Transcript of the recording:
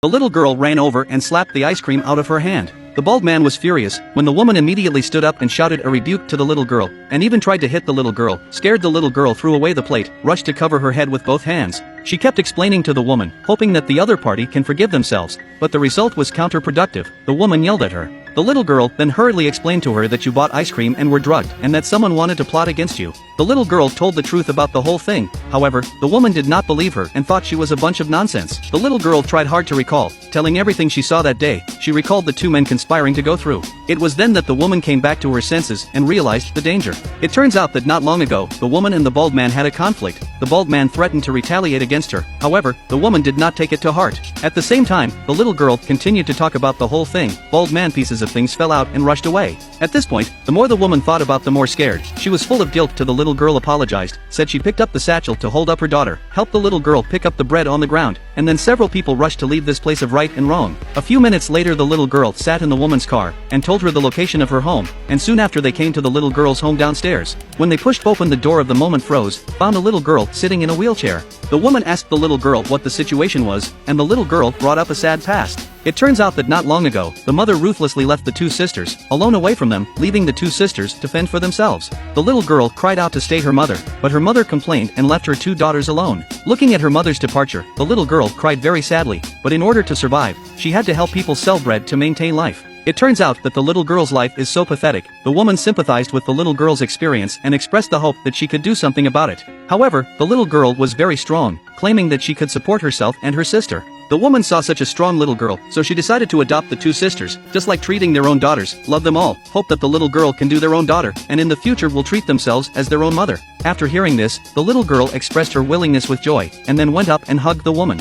The little girl ran over and slapped the ice cream out of her hand. The bald man was furious when the woman immediately stood up and shouted a rebuke to the little girl, and even tried to hit the little girl. Scared, the little girl threw away the plate, rushed to cover her head with both hands. She kept explaining to the woman, hoping that the other party can forgive themselves, but the result was counterproductive. The woman yelled at her. The little girl then hurriedly explained to her that you bought ice cream and were drugged, and that someone wanted to plot against you. The little girl told the truth about the whole thing. However, the woman did not believe her and thought she was a bunch of nonsense. The little girl tried hard to recall, telling everything she saw that day. She recalled the two men conspiring to go through. It was then that the woman came back to her senses and realized the danger. It turns out that not long ago, the woman and the bald man had a conflict. The bald man threatened to retaliate against her. However, the woman did not take it to heart. At the same time, the little girl continued to talk about the whole thing. Bald man pieces of things fell out and rushed away. At this point, the more the woman thought about, the more scared. She was full of guilt. To the little girl apologized, said she picked up the satchel to hold up her daughter, helped the little girl pick up the bread on the ground, and then several people rushed to leave this place of right and wrong. A few minutes later, the little girl sat in the woman's car and told her the location of her home, and soon after they came to the little girl's home downstairs. When they pushed open the door, of the moment froze, found a little girl sitting in a wheelchair. The woman asked the little girl what the situation was, and the little girl brought up a sad past. It turns out that not long ago, the mother ruthlessly left the two sisters alone away from them, leaving the two sisters to fend for themselves. The little girl cried out to stay her mother, but her mother complained and left her two daughters alone. Looking at her mother's departure, the little girl cried very sadly, but in order to survive, she had to help people sell bread to maintain life. It turns out that the little girl's life is so pathetic. The woman sympathized with the little girl's experience and expressed the hope that she could do something about it. However, the little girl was very strong, claiming that she could support herself and her sister. The woman saw such a strong little girl, so she decided to adopt the two sisters, just like treating their own daughters, love them all, hope that the little girl can do their own daughter, and in the future will treat themselves as their own mother. After hearing this, the little girl expressed her willingness with joy, and then went up and hugged the woman.